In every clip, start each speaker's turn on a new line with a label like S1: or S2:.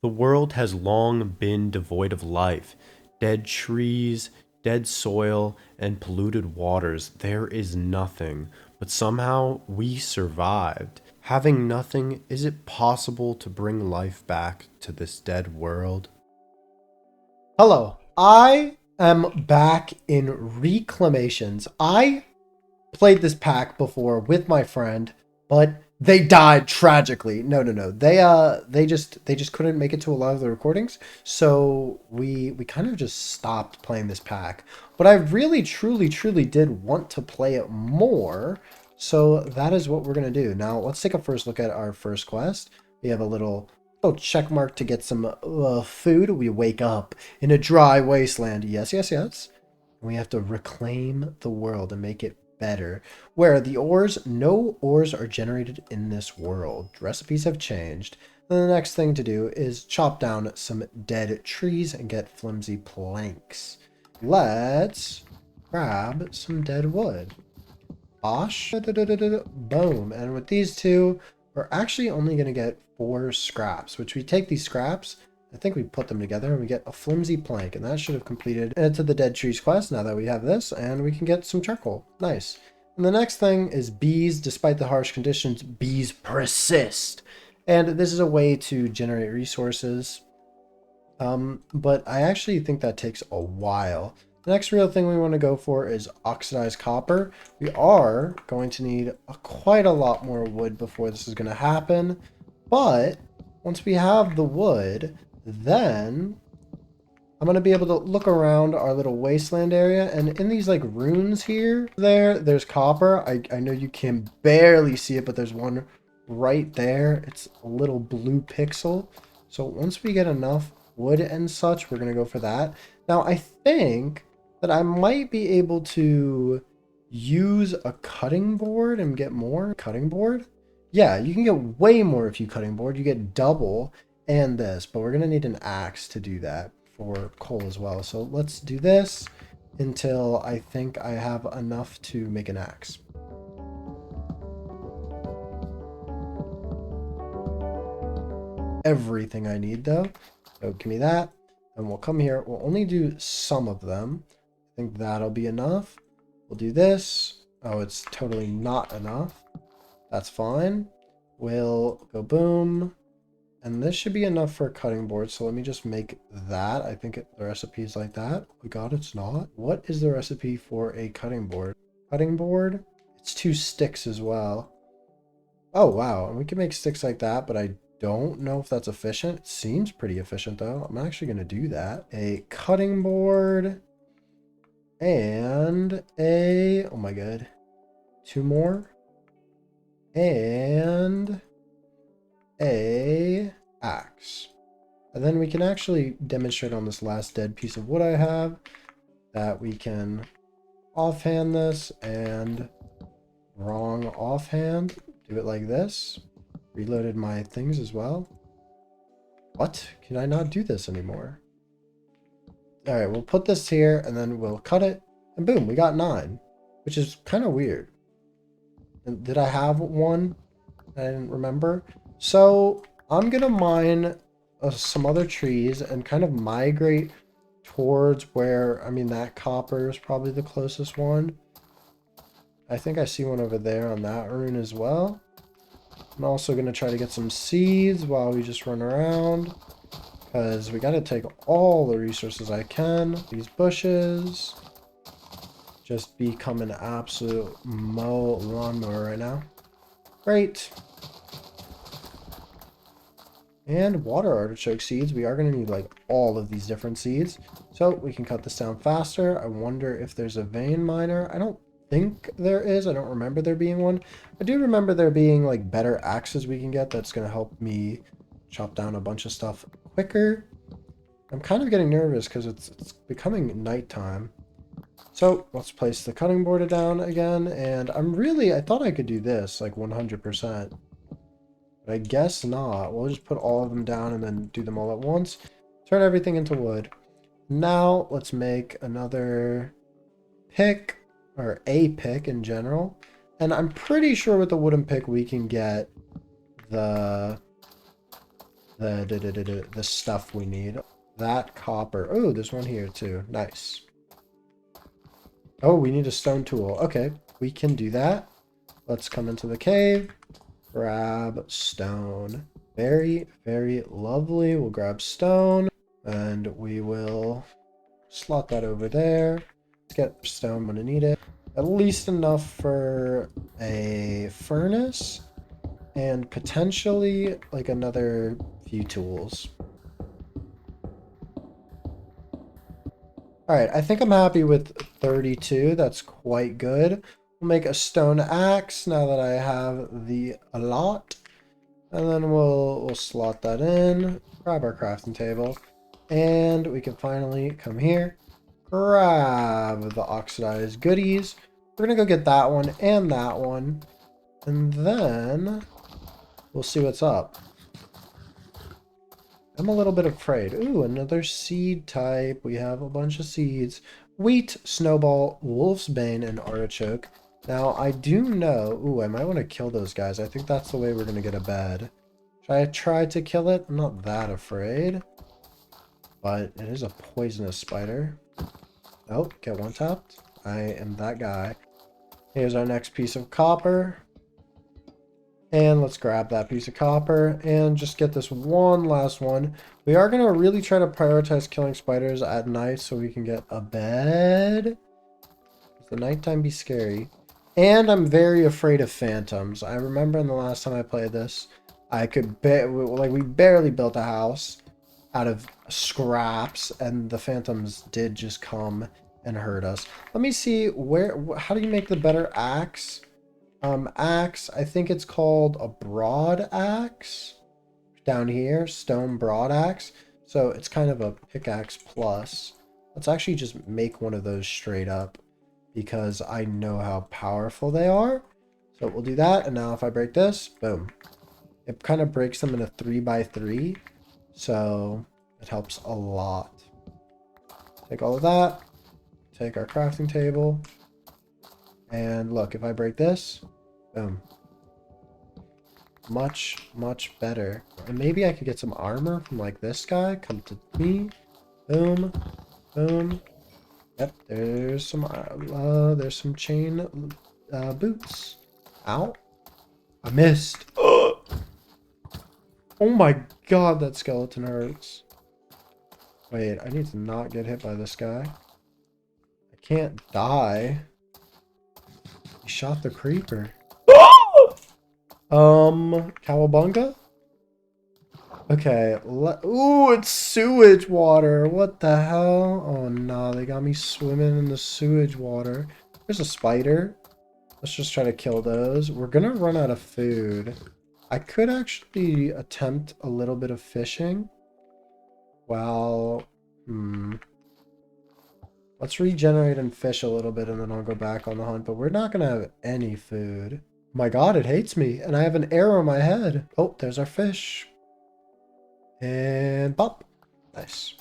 S1: The world has long been devoid of life. Dead trees, dead soil, and polluted waters. There is nothing. But somehow we survived. Having nothing, is it possible to bring life back to this dead world?
S2: Hello, I am back in Reclamations. I played this pack before with my friend, but they died tragically. No. They just couldn't make it to a lot of the recordings. So we kind of just stopped playing this pack. But I really truly did want to play it more. So that is what we're gonna do. Now let's take a first look at our first quest. We have a little check mark to get some food. We wake up in a dry wasteland. Yes. We have to reclaim the world and make it better. Where no ores are generated in this world. Recipes have changed. Then the next thing to do is chop down some dead trees and get flimsy planks. Let's grab some dead wood. Bosh. Boom. And with these two, we're actually only going to get 4 scraps, which we take these scraps, I think we put them together and we get a flimsy plank, and that should have completed it to the Dead Trees quest now that we have this, and we can get some charcoal. Nice. And the next thing is bees. Despite the harsh conditions, bees persist. And this is a way to generate resources. But I actually think that takes a while. The next real thing we want to go for is oxidized copper. We are going to need quite a lot more wood before this is going to happen. But once we have the wood, then I'm going to be able to look around our little wasteland area. And in these like runes here, there's copper. I know you can barely see it, but there's one right there. It's a little blue pixel. So once we get enough wood and such, we're going to go for that. Now, I think that I might be able to use a cutting board and get more cutting board. Yeah, you can get way more if you cutting board. You get double and this, but we're going to need an axe to do that for coal as well. So let's do this until I think I have enough to make an axe. Everything I need though. So give me that. And we'll come here. We'll only do some of them. I think that'll be enough. We'll do this. Oh, it's totally not enough. That's fine. We'll go boom. And this should be enough for a cutting board. So let me just make that. I think the recipe is like that. Oh my God, it's not. What is the recipe for a cutting board? Cutting board? It's 2 sticks as well. Oh, wow. And we can make sticks like that, but I don't know if that's efficient. It seems pretty efficient though. I'm actually going to do that. A cutting board and oh my God, 2 more and a axe. And then we can actually demonstrate on this last dead piece of wood I have that we can offhand this and wrong offhand. Do it like this. Reloaded my things as well. What? Can I not do this anymore? All right, we'll put this here and then we'll cut it and boom, we got 9, which is kind of weird. And did I have one? I didn't remember. So I'm gonna mine some other trees and kind of migrate towards where, I mean, that copper is probably the closest one. I think I see one over there on that rune as well. I'm also gonna try to get some seeds while we just run around, because we gotta take all the resources I can. These bushes just become an absolute lawnmower right now. Great. And water artichoke seeds. We are going to need like all of these different seeds. So we can cut this down faster. I wonder if there's a vein miner. I don't think there is. I don't remember there being one. I do remember there being like better axes we can get. That's going to help me chop down a bunch of stuff quicker. I'm kind of getting nervous because it's becoming nighttime. So let's place the cutting board down again. And I thought I could do this like 100%. But I guess not. We'll just put all of them down and then do them all at once. Turn everything into wood. Now let's make another pick, or a pick in general. And I'm pretty sure with the wooden pick we can get the the stuff we need. That copper. Oh, there's one here too. Nice. Oh, we need a stone tool. Okay, we can do that. Let's come into the cave. Grab stone. Very, very lovely. We'll grab stone and we will slot that over there. Let's get stone when I need it. At least enough for a furnace and potentially like another few tools. All right, I think I'm happy with 32. That's quite good. We'll make a stone axe now that I have the a lot. And then we'll slot that in, grab our crafting table, and we can finally come here, grab the oxidized goodies. We're gonna go get that one, and then we'll see what's up. I'm a little bit afraid. Ooh, another seed type. We have a bunch of seeds. Wheat, snowball, wolf's bane, and artichoke. Now, I do know... Ooh, I might want to kill those guys. I think that's the way we're going to get a bed. Should I try to kill it? I'm not that afraid. But it is a poisonous spider. Oh, get one tapped. I am that guy. Here's our next piece of copper. And let's grab that piece of copper and just get this one last one. We are going to really try to prioritize killing spiders at night so we can get a bed. The nighttime be scary. And I'm very afraid of phantoms. I remember in the last time I played this, we barely built a house out of scraps and the phantoms did just come and hurt us. Let me see how do you make the better axe? Axe, I think it's called a broad axe down here, stone broad axe. So it's kind of a pickaxe plus. Let's actually just make one of those straight up because I know how powerful they are. So we'll do that. And now if I break this, boom, it kind of breaks them in a 3x3. So it helps a lot. Take all of that, take our crafting table. And look, if I break this, boom. Much, much better. And maybe I could get some armor from like this guy. Come to me. Boom. Boom. Yep, there's some chain boots. Ow. I missed. Oh my god, that skeleton hurts. Wait, I need to not get hit by this guy. I can't die. He shot the creeper. Cowabunga? Okay, ooh, it's sewage water. What the hell? Oh, no, they got me swimming in the sewage water. There's a spider. Let's just try to kill those. We're gonna run out of food. I could actually attempt a little bit of fishing. Well, let's regenerate and fish a little bit and then I'll go back on the hunt. But we're not gonna have any food. My god, it hates me. And I have an arrow in my head. Oh, there's our fish. And pop. Nice.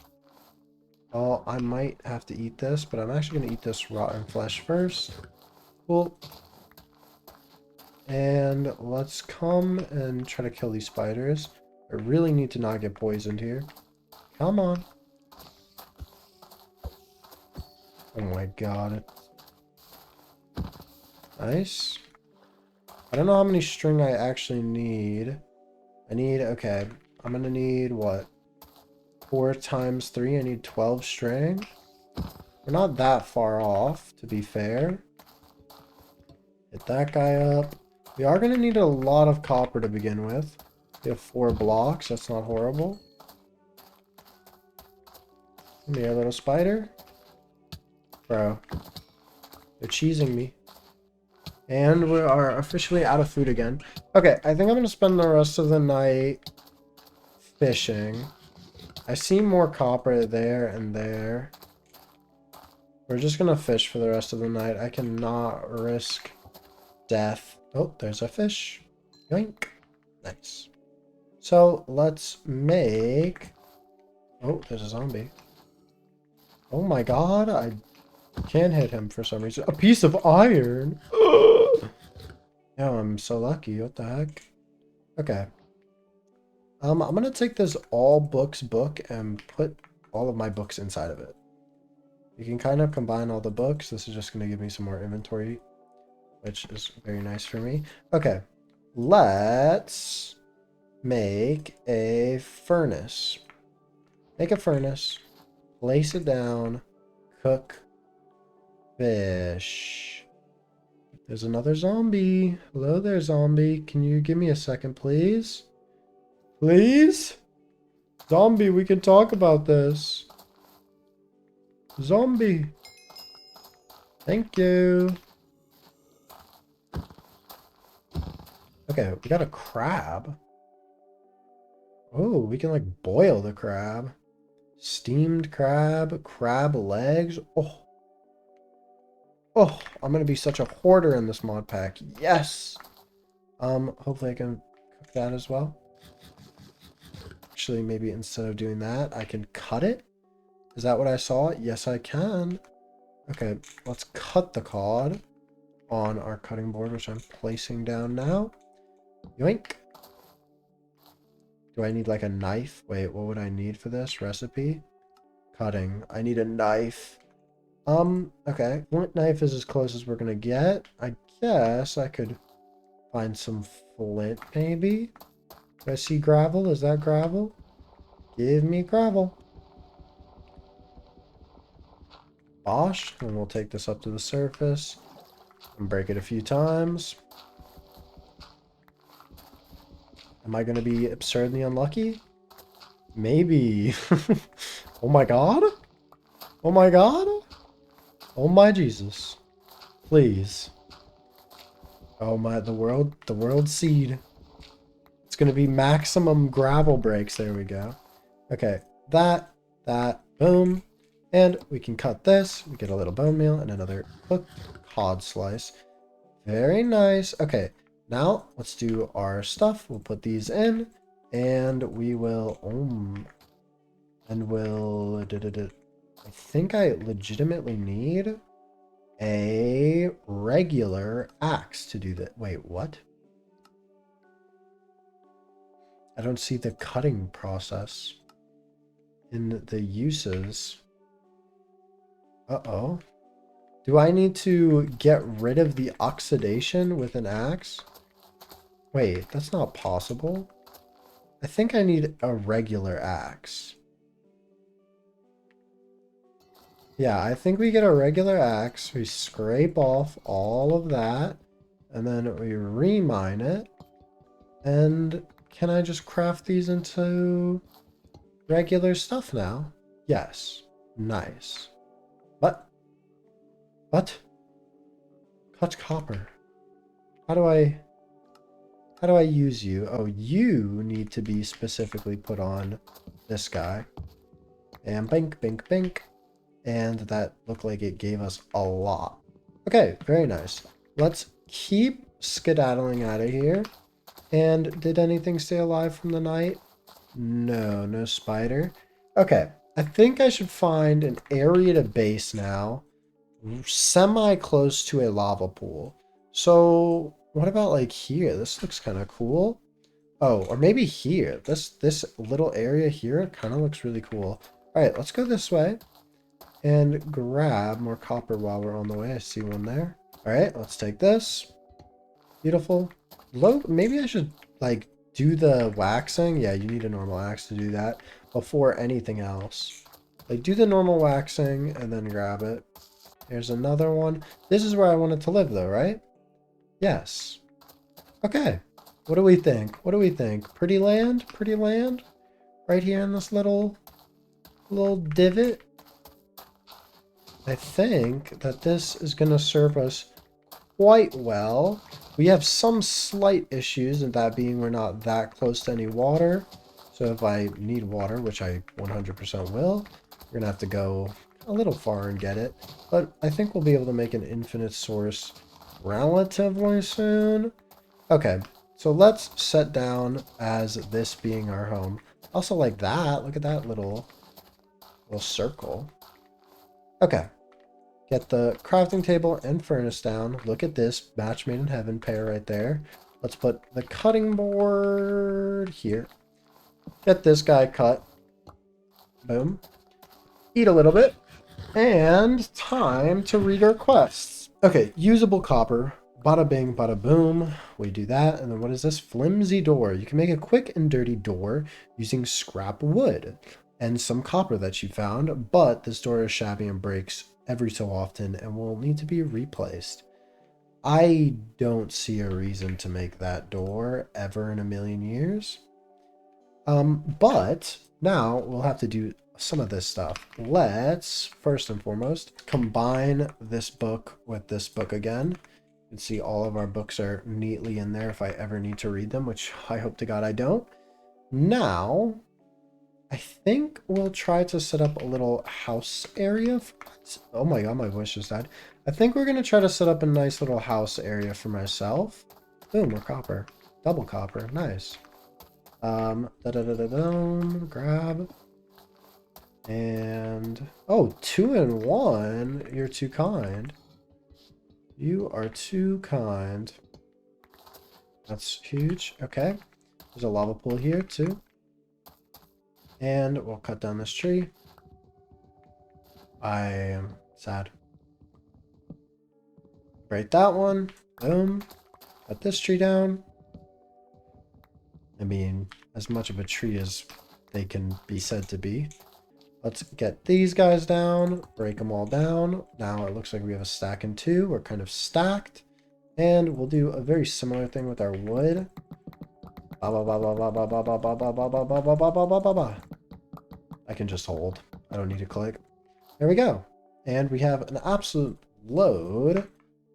S2: Oh, I might have to eat this, but I'm actually going to eat this rotten flesh first. Cool. And let's come and try to kill these spiders. I really need to not get poisoned here. Come on. Oh my god. Nice. I don't know how many string I actually need. Okay, I'm gonna need what? 4 times 3, I need 12 string. We're not that far off, to be fair. Hit that guy up. We are gonna need a lot of copper to begin with. We have 4 blocks, that's not horrible. Come here, little spider. Bro. They're cheesing me. And we are officially out of food again. Okay, I think I'm going to spend the rest of the night fishing. I see more copper there and there. We're just going to fish for the rest of the night. I cannot risk death. Oh, there's a fish. Yoink. Nice. So let's make... Oh, there's a zombie. Oh my god, I can't hit him for some reason. A piece of iron. Oh, I'm so lucky. What the heck? Okay. I'm gonna take this all books book and put all of my books inside of it. You can kind of combine all the books. This is just gonna give me some more inventory, which is very nice for me. Okay, let's make a furnace. Make a furnace, place it down, cook fish. There's another zombie. Hello there, zombie. Can you give me a second, please? Please? Zombie, we can talk about this. Zombie. Thank you. Okay, we got a crab. Oh, we can like boil the crab. Steamed crab, crab legs. Oh, oh, I'm gonna be such a hoarder in this mod pack. Yes. Hopefully I can cook that as well. Actually, maybe instead of doing that, I can cut it. Is that what I saw? Yes, I can. Okay, let's cut the cod on our cutting board, which I'm placing down now. Yoink. Do I need like a knife? Wait, what would I need for this recipe? Cutting. I need a knife. Okay. What knife is as close as we're gonna get? I guess I could find some flint, maybe? Do I see gravel? Is that gravel? Give me gravel. Bosh. And we'll take this up to the surface and break it a few times. Am I gonna be absurdly unlucky? Maybe. Oh my god? Oh my god? Oh my Jesus. Please. Oh my, the world seed. It's gonna be maximum gravel breaks. There we go. Okay, that, boom. And we can cut this. We get a little bone meal and another cooked cod slice. Very nice. Okay, now let's do our stuff. We'll put these in and we will, I think I legitimately need a regular axe to do that. Wait, what? I don't see the cutting process in the uses. Uh-oh. Do I need to get rid of the oxidation with an axe? Wait, that's not possible. I think I need a regular axe. Yeah, I think we get a regular axe. We scrape off all of that. And then we remine it. And can I just craft these into regular stuff now? Yes. Nice. What? Cut copper. How do I use you? Oh, you need to be specifically put on this guy. And bink, bink, bink. And that looked like it gave us a lot. Okay, very nice. Let's keep skedaddling out of here. And did anything stay alive from the night? No, no spider. Okay, I think I should find an area to base now. Semi close to a lava pool. So what about like here? This looks kind of cool. Oh, or maybe here. This little area here kind of looks really cool. All right, let's go this way and grab more copper while we're on the way. I see one there. All right, let's take this. Beautiful. Low. Maybe I should like do the waxing. Yeah, you need a normal axe to do that before anything else. Like do the normal waxing and then grab it. There's another one. This is where I wanted to live though, right? Yes. Okay. What do we think? What do we think? Pretty land? Pretty land? Right here in this little divot? I think that this is going to serve us quite well. We have some slight issues, and that being we're not that close to any water. So if I need water, which I 100% will, we're going to have to go a little far and get it. But I think we'll be able to make an infinite source relatively soon. Okay, so let's set down as this being our home. Also like that. Look at that little circle. Okay. Get the crafting table and furnace down. Look at this match made in heaven pair right there. Let's put the cutting board here. Get this guy cut. Boom. Eat a little bit. And time to read our quests. Okay, usable copper. Bada bing, bada boom. We do that. And then what is this? Flimsy door. You can make a quick and dirty door using scrap wood and some copper that you found. But this door is shabby and breaks every so often and will need to be replaced. I don't see a reason to make that door ever in a million years. But now we'll have to do some of this stuff. Let's, first and foremost, combine this book with this book again. You can see all of our books are neatly in there if I ever need to read them, which I hope to God I don't. Now, I think we'll try to set up a little house area. Oh my God, my voice just died. I think we're going to try to set up a nice little house area for myself. Boom, more copper. Double copper. Nice. Grab. And, oh, 2 in 1. You're too kind. You are too kind. That's huge. Okay. There's a lava pool here too. And we'll cut down this tree. I am sad. Break that one. Boom. Cut this tree down. I mean, as much of a tree as they can be said to be. Let's get these guys down. Break them all down. Now it looks like we have a stack in 2. We're kind of stacked. And we'll do a very similar thing with our wood. I can just hold. I don't need to click. There we go. And we have an absolute load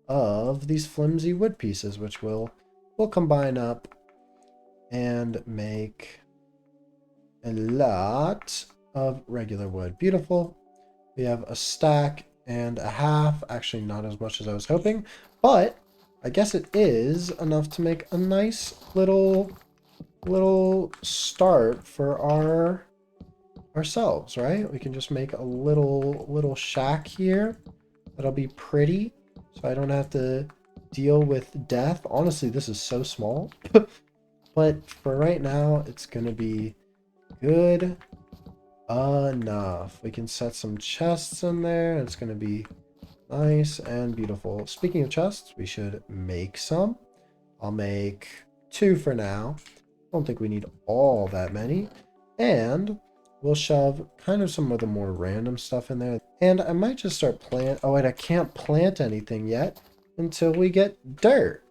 S2: of these flimsy wood pieces, which we'll combine up and make a lot of regular wood. Beautiful. We have a stack and a half. Actually, not as much as I was hoping, but I guess it is enough to make a nice little start for ourselves, right? We can just make a little shack here. That'll be pretty, so I don't have to deal with death. Honestly, this is so small, but for right now, it's gonna be good enough. We can set some chests in there. It's gonna be nice and beautiful. Speaking of chests, we should make some. I'll make 2 for now. Don't think we need all that many. And we'll shove kind of some of the more random stuff in there. And I might just start plant. Oh, wait, I can't plant anything yet until we get dirt,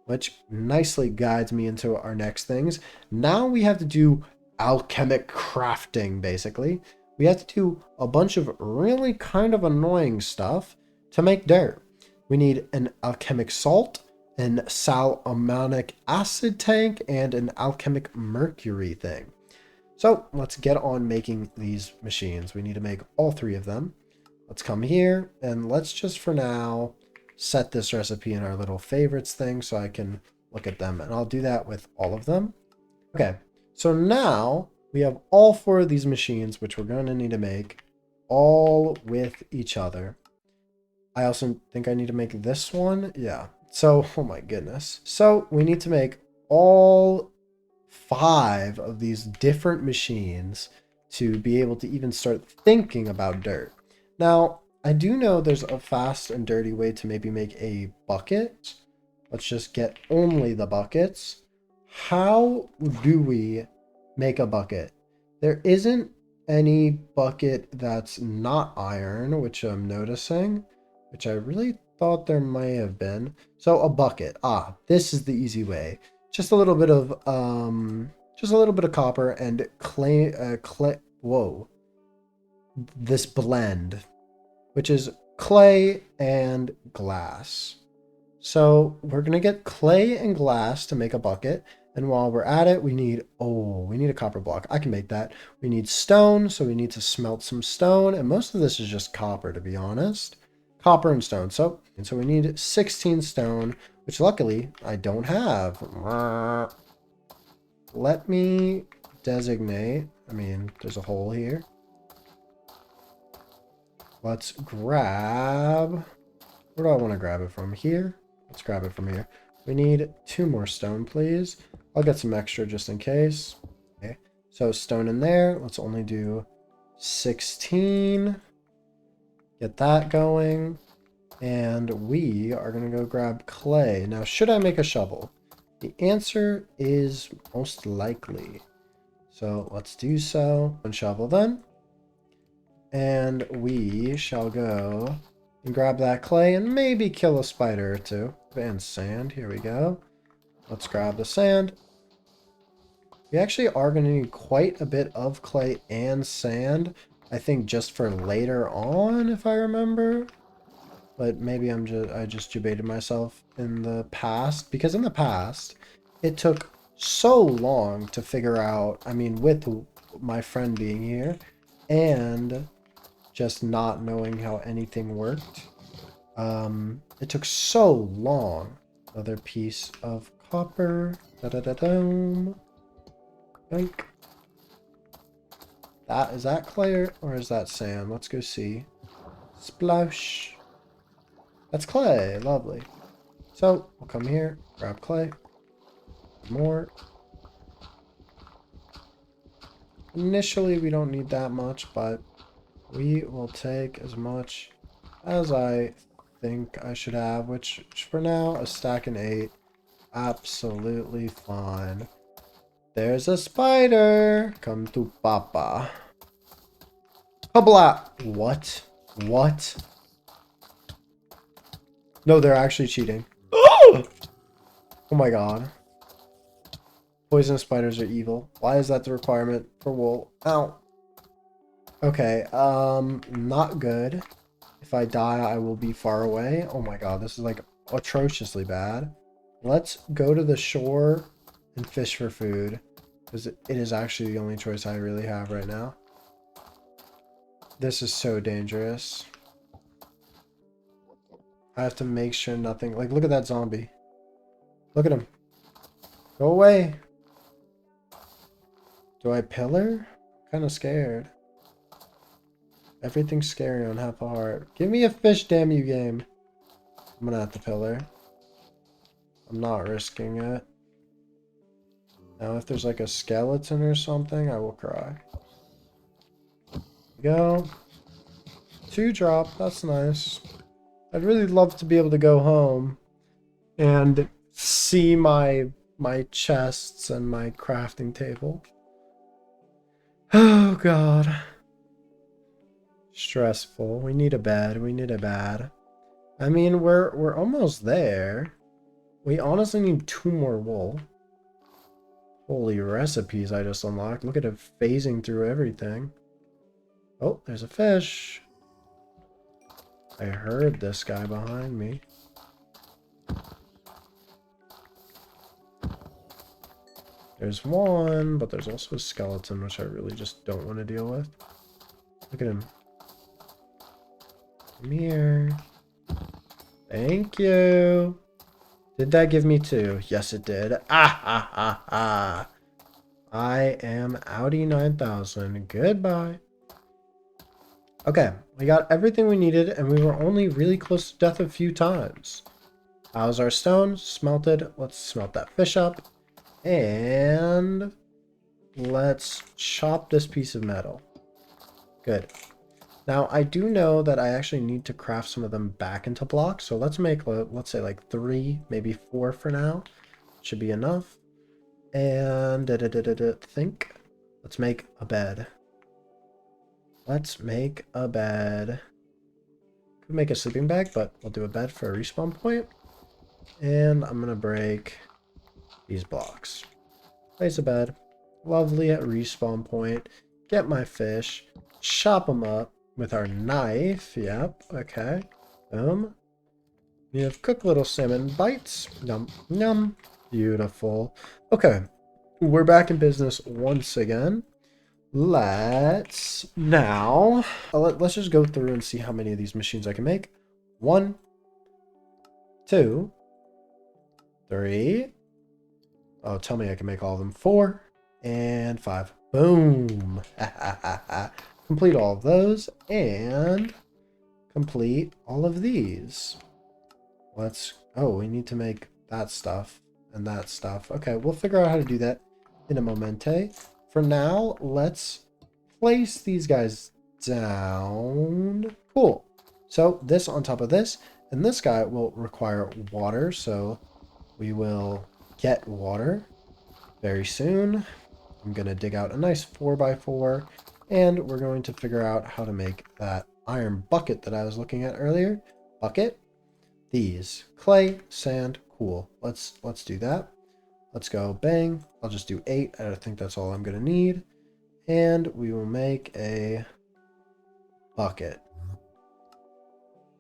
S2: which nicely guides me into our next things. Now we have to do alchemic crafting, basically. We have to do a bunch of really kind of annoying stuff to make dirt. We need an alchemic salt, an salmonic acid tank, and an alchemic mercury thing. So let's get on making these machines. We need to make all 3 of them. Let's come here and let's just for now set this recipe in our little favorites thing so I can look at them, and I'll do that with all of them. Okay, so now we have all 4 of these machines, which we're going to need to make all with each other. I also think I need to make this one. Yeah. So, oh my goodness. So we need to make all 5 of these different machines to be able to even start thinking about dirt. Now, I do know there's a fast and dirty way to maybe make a bucket. Let's just get only the buckets. How do we make a bucket? There isn't any bucket that's not iron, which I'm noticing, which I really thought there may have been. So a bucket. This is the easy way. Just a little bit of copper and clay. Whoa. This blend, which is clay and glass. So we're gonna get clay and glass to make a bucket. And while we're at it, we need a copper block. I can make that. We need stone, so we need to smelt some stone. And most of this is just copper, to be honest. Copper and stone. So we need 16 stone, which luckily I don't have. Let me designate. I mean, there's a hole here. Let's grab. Where do I want to grab it from? Here? Let's grab it from here. We need 2 more stone, please. I'll get some extra just in case. Okay. So stone in there. Let's only do 16. Get that going. And we are going to go grab clay. Now, should I make a shovel? The answer is most likely. So let's do so. One shovel then. And we shall go and grab that clay and maybe kill a spider or two. And sand. Here we go. Let's grab the sand. We actually are going to need quite a bit of clay and sand. I think just for later on, if I remember. But maybe I just debated myself in the past. Because in the past, it took so long to figure out, I mean, with my friend being here, and just not knowing how anything worked. It took so long. Another piece of copper. Da-da-da-dum. Yoink. Is that clay or is that sand? Let's go see. Splash. That's clay. Lovely. So we'll come here, grab clay. More. Initially, we don't need that much, but we will take as much as I think I should have, which for now, a stack and 8. Absolutely fine. There's a spider. Come to Papa. Kabla. What? What? No, they're actually cheating. Oh my god. Poisonous spiders are evil. Why is that the requirement for wool? Ow. Okay, not good. If I die, I will be far away. Oh my god, this is like atrociously bad. Let's go to the shore and fish for food. Because it is actually the only choice I really have right now. This is so dangerous. I have to make sure nothing... Like, look at that zombie. Look at him. Go away. Do I pillar? Kind of scared. Everything's scary on half a heart. Give me a fish, damn you, game. I'm gonna have to pillar. I'm not risking it. Now, if there's like a skeleton or something, I will cry. Go. 2 drop. That's nice. I'd really love to be able to go home and see my chests and my crafting table. Oh god. Stressful. We need a bed. We need a bed. I mean, we're almost there. We honestly need 2 more wool. Holy recipes I just unlocked. Look at it phasing through everything. Oh, there's a fish. I heard this guy behind me. There's one, but there's also a skeleton, which I really just don't want to deal with. Look at him. Come here. Thank you. Did that give me 2? Yes, it did. Ah, ha, ha, ha. I am Audi 9000. Goodbye. Okay, we got everything we needed, and we were only really close to death a few times. How's our stone? Smelted. Let's smelt that fish up. And let's chop this piece of metal. Good. Now, I do know that I actually need to craft some of them back into blocks. So let's make, let's say like 3, maybe 4 for now. Should be enough. And think. Let's make a bed. Let's make a bed. Could make a sleeping bag, but we'll do a bed for a respawn point. And I'm going to break these blocks. Place a bed. Lovely at respawn point. Get my fish. Chop them up with our knife. Yep. Okay. Boom. We have cooked little salmon bites. Yum. Yum. Beautiful. Okay. We're back in business once again. Let's now... let's just go through and see how many of these machines I can make. 1, 2, 3. Oh, tell me I can make all of them. 4 and 5. Boom. Complete all of those and complete all of these. Oh, we need to make that stuff and that stuff. Okay, we'll figure out how to do that in a momente. for now, let's place these guys down. Cool. So this on top of this, and this guy will require water, so we will get water very soon. I'm going to dig out a nice 4x4, and we're going to figure out how to make that iron bucket that I was looking at earlier. Bucket. These. Clay, sand, cool. Let's do that. Let's go bang. I'll just do 8. I think that's all I'm going to need. And we will make a bucket.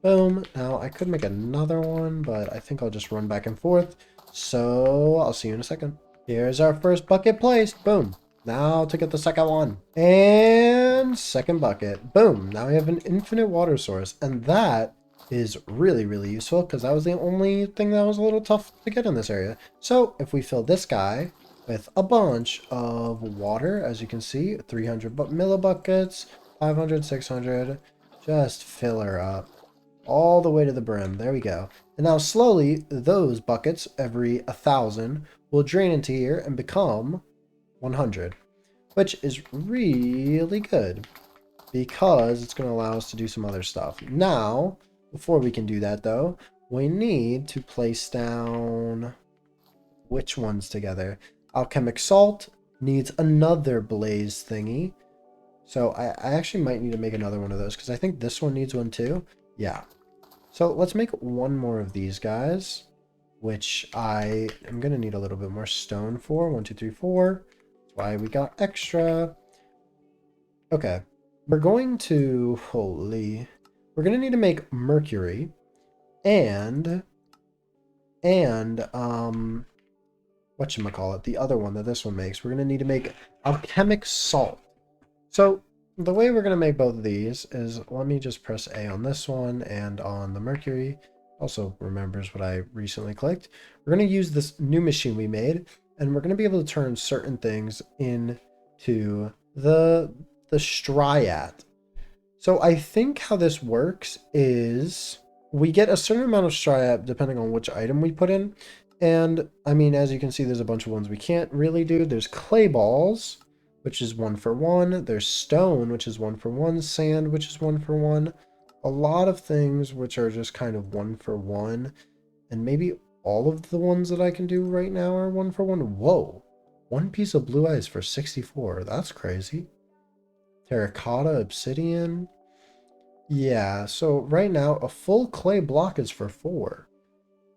S2: Boom. Now, I could make another one, but I think I'll just run back and forth. So, I'll see you in a second. Here's our first bucket placed. Boom. Now to get the second one. And second bucket. Boom. Now we have an infinite water source. And that is really, really useful because that was the only thing that was a little tough to get in this area. So if we fill this guy with a bunch of water, as you can see, 300 millibuckets, 500, 600, just fill her up all the way to the brim. There we go. And now slowly those buckets every 1,000 will drain into here and become 100, which is really good because it's going to allow us to do some other stuff. Now, before we can do that though, we need to place down which ones together. Alchemic salt needs another blaze thingy. So I actually might need to make another one of those because I think this one needs one too. Yeah. So let's make one more of these guys, which I am going to need a little bit more stone for. 1, 2, 3, 4. That's why we got extra. Okay. We're going to, we're going to need to make mercury and whatchamacallit, the other one that this one makes. We're going to need to make alchemic salt. So the way we're going to make both of these is, let me just press A on this one and on the mercury. Also remembers what I recently clicked. We're going to use this new machine we made, and we're going to be able to turn certain things into the striat. So I think how this works is we get a certain amount of striat depending on which item we put in. And I mean, as you can see, there's a bunch of ones we can't really do. There's clay balls, which is 1 for 1. There's stone, which is 1 for 1. Sand, which is 1 for 1. A lot of things which are just kind of 1 for 1. And maybe all of the ones that I can do right now are 1 for 1. Whoa. 1 piece of blue ice for 64. That's crazy. Terracotta, obsidian. Yeah, so right now a full clay block is for 4.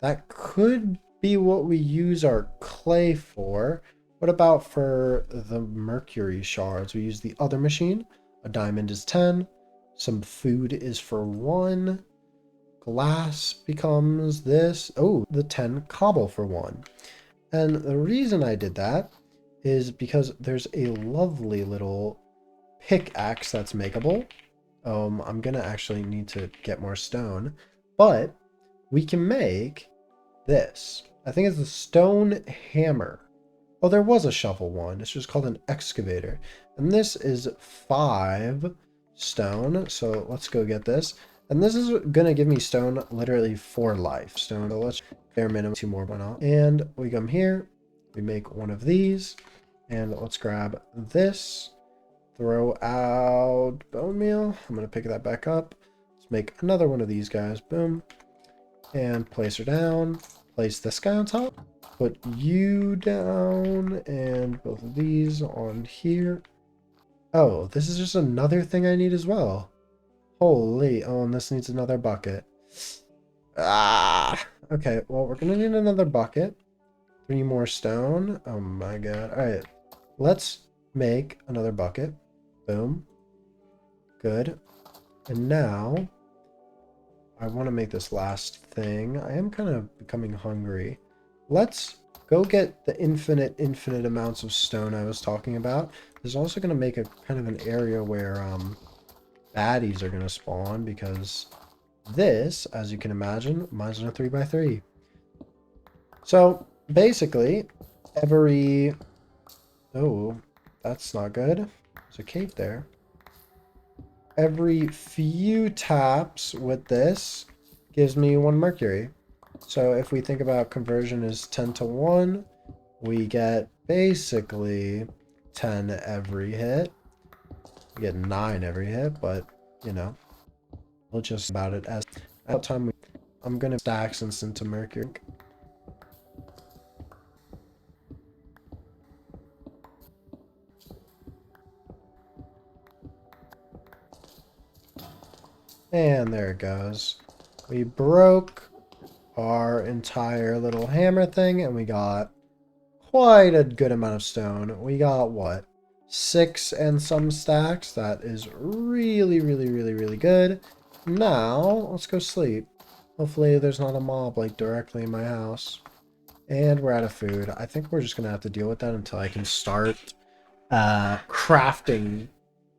S2: That could be what we use our clay for. What about for the mercury shards? We use the other machine. A diamond is 10. Some food is for 1. Glass becomes this. Oh, the 10 cobble for 1. And the reason I did that is because there's a lovely little pickaxe that's makeable. I'm gonna actually need to get more stone, but we can make this. I think it's a stone hammer. Oh, there was a shovel one. It's just called an excavator. And this is 5 stone. So let's go get this. And this is gonna give me stone literally for life. Stone, so let's bare minimum 2 more, why not? And we come here, we make one of these, and let's grab this. Throw out bone meal. I'm going to pick that back up. Let's make another one of these guys. Boom. And place her down. Place this guy on top. Put you down. And both of these on here. Oh, this is just another thing I need as well. Holy. Oh, and this needs another bucket. Ah. Okay, well, we're going to need another bucket. 3 more stone. Oh my god. All right. Let's make another bucket. Boom. Good. And now I want to make this last thing. I am kind of becoming hungry. Let's go get the infinite amounts of stone I was talking about. There's also going to make a kind of an area where baddies are going to spawn, because this, as you can imagine, mine's on a 3x3. So basically every... Oh, that's not good. There's a cave there. Every few taps with this gives me 1 mercury. So if we think about conversion is 10 to 1, we get basically 10 every hit. We get 9 every hit, but, you know, we'll just about it as at time I'm gonna stack since into mercury. And there it goes. We broke our entire little hammer thing, and we got quite a good amount of stone. We got, what, 6 and some stacks? That is really, really, really, really good. Now, let's go sleep. Hopefully there's not a mob, like, directly in my house. And we're out of food. I think we're just going to have to deal with that until I can start crafting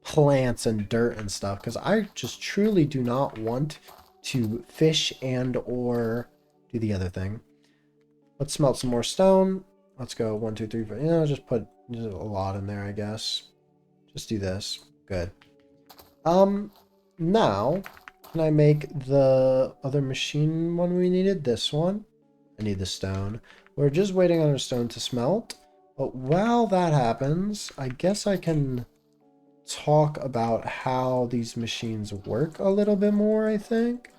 S2: plants and dirt and stuff, because I just truly do not want to fish and or do the other thing. Let's smelt some more stone. Let's go 1, 2, 3, 4. You know, just put a lot in there, I guess. Just do this. Good. Now, can I make the other machine one we needed? This one. I need the stone. We're just waiting on our stone to smelt. But while that happens, I guess I can talk about how these machines work a little bit more, I think.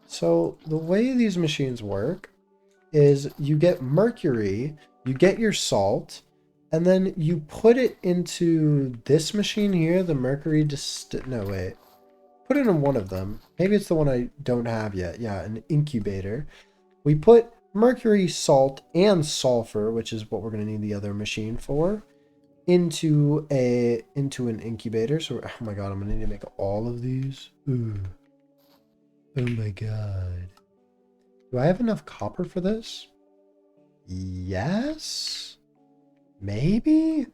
S2: So the way these machines work is you get mercury, you get your salt, and then you put it into this machine here, the mercury no, wait. Put it in one of them. Maybe it's the one I don't have yet. Yeah, an incubator. We put mercury, salt, and sulfur, which is what we're going to need the other machine for, into an incubator. So, oh my god, I'm going to need to make all of these. Ooh. Oh my god. Do I have enough copper for this? Yes? Maybe?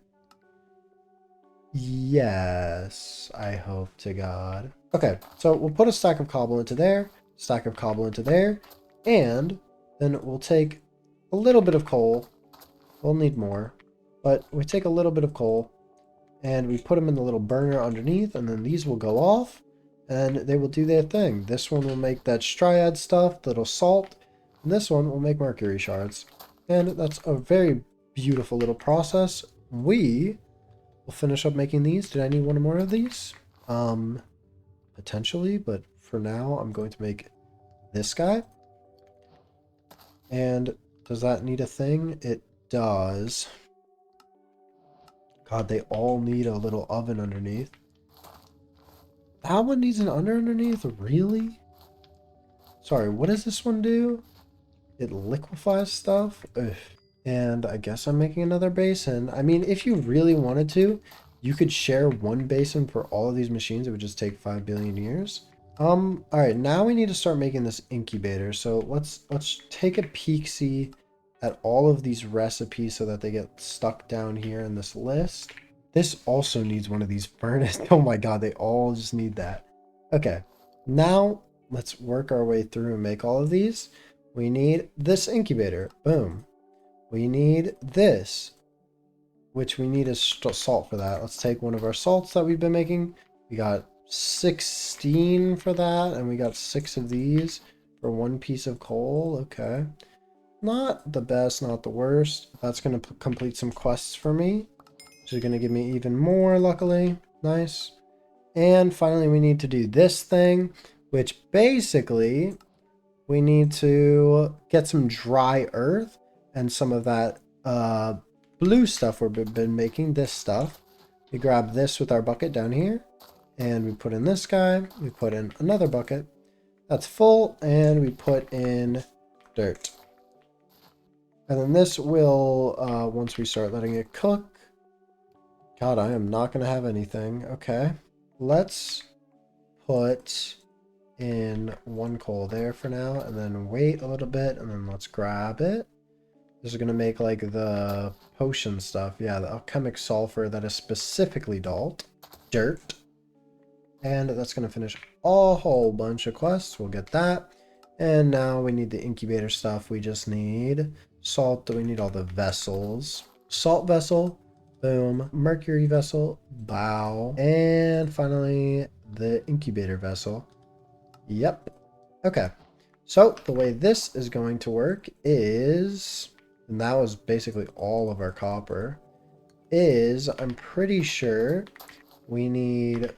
S2: Yes, I hope to God. Okay, so we'll put a stack of cobble into there, stack of cobble into there, and then we'll take a little bit of coal. We'll need more, but we take a little bit of coal and we put them in the little burner underneath, and then these will go off and they will do their thing. This one will make that striad stuff, little salt, and this one will make mercury shards. And that's a very beautiful little process. We'll finish up making these. Did I need one more of these? Potentially, but for now, I'm going to make this guy. And does that need a thing? It does. God, they all need a little oven underneath. That one needs an underneath? Really? Sorry, what does this one do? It liquefies stuff? Ugh. And I guess I'm making another basin. I mean, if you really wanted to, you could share one basin for all of these machines. It would just take 5 billion years. All right, now we need to start making this incubator. So let's take a peek-see at all of these recipes so that they get stuck down here in this list. This also needs one of these furnace. Oh my god, they all just need that. Okay, now let's work our way through and make all of these. We need this incubator. Boom. We need this, which we need is salt for that. Let's take one of our salts that we've been making. We got 16 for that, and we got 6 of these for 1 piece of coal. Okay. Not the best, not the worst. That's going to complete some quests for me, which is going to give me even more, luckily. Nice. And finally, we need to do this thing, which basically we need to get some dry earth and some of that blue stuff we've been making, this stuff. We grab this with our bucket down here, and we put in this guy. We put in another bucket that's full, and we put in dirt. And then this will, once we start letting it cook, God, I am not going to have anything. Okay, let's put in 1 coal there for now, and then wait a little bit, and then let's grab it. This is going to make like the potion stuff. Yeah, the alchemic sulfur that is specifically dirt. And that's going to finish a whole bunch of quests. We'll get that. And now we need the incubator stuff. We just need salt. We need all the vessels. Salt vessel. Boom. Mercury vessel. Bow. And finally, the incubator vessel. Yep. Okay. So the way this is going to work is... And that was basically all of our copper. is, I'm pretty sure we need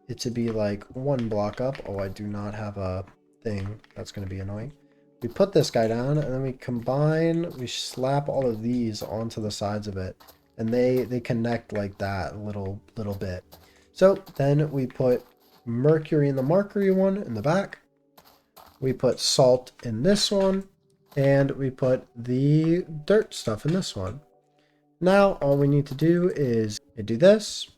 S2: it to be like 1 block up. Oh, I do not have a thing. That's going to be annoying. We put this guy down and then we combine, we slap all of these onto the sides of it. And they connect like that a little bit. So then we put mercury in the mercury one in the back. We put salt in this one. And we put the dirt stuff in this one. Now all we need to do is do this.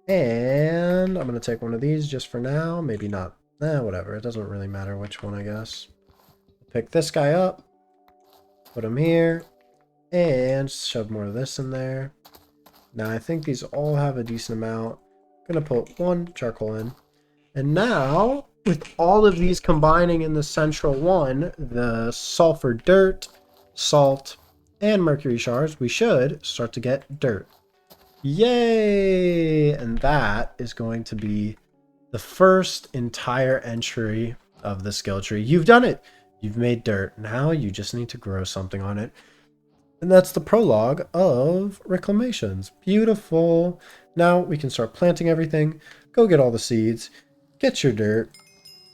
S2: And I'm going to take one of these just for now. Maybe not. Whatever. It doesn't really matter which one, I guess. Pick this guy up. Put him here. And shove more of this in there. Now, I think these all have a decent amount. I'm going to put 1 charcoal in. And now, with all of these combining in the central one, the sulfur dirt, salt, and mercury shards, we should start to get dirt. Yay! And that is going to be the first entire entry of the skill tree. You've done it! You've made dirt. Now you just need to grow something on it. And that's the prologue of Reclamations. Beautiful. Now we can start planting everything. Go get all the seeds. Get your dirt.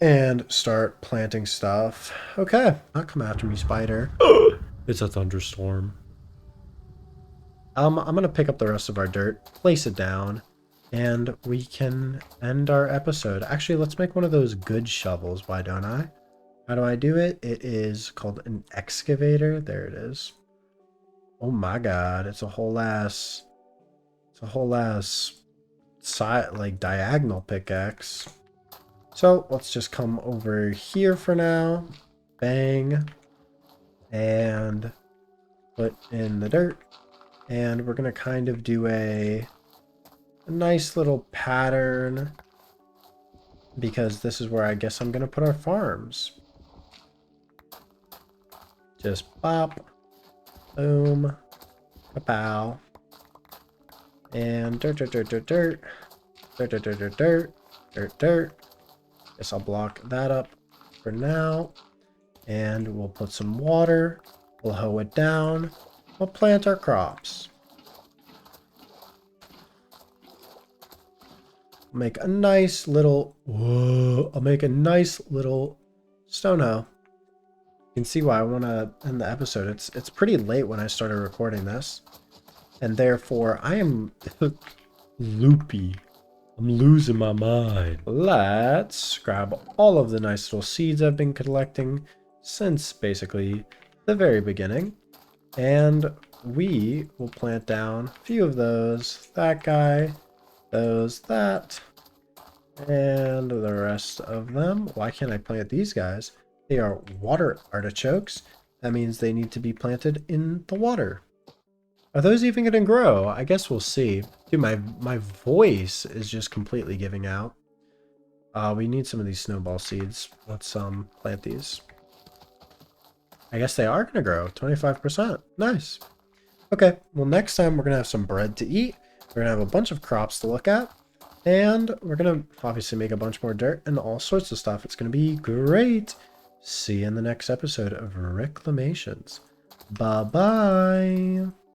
S2: And start planting stuff. Okay. Not come after me, spider.
S1: It's a thunderstorm.
S2: I'm going to pick up the rest of our dirt, place it down, and we can end our episode. Actually, let's make one of those good shovels. Why don't I? How do I do it? It is called an excavator. There it is. Oh my god, it's a whole ass side, like, diagonal pickaxe. So let's just come over here for now. Bang. And put in the dirt. And we're gonna kind of do a nice little pattern, because this is where I guess I'm gonna put our farms. Just bop. Boom. Pow. And dirt, dirt, dirt, dirt, dirt. Dirt, dirt, dirt, dirt, dirt. Dirt, dirt. Guess I'll block that up for now. And we'll put some water. We'll hoe it down. We'll plant our crops. Make a nice little... Whoa. I'll make a nice little stone hoe. You can see why I want to end the episode. It's pretty late when I started recording this. And therefore, I am loopy. I'm losing my mind. Let's grab all of the nice little seeds I've been collecting since basically the very beginning. And we will plant down a few of those. That guy, those, that, and the rest of them. Why can't I plant these guys? They are water artichokes. That means they need to be planted in the water. Are those even going to grow? I guess we'll see. Dude, my voice is just completely giving out. We need some of these snowball seeds. Let's plant these. I guess they are going to grow. 25%. Nice. Okay, well, next time we're going to have some bread to eat. We're going to have a bunch of crops to look at. And we're going to obviously make a bunch more dirt and all sorts of stuff. It's going to be great. See you in the next episode of Reclamations. Bye-bye.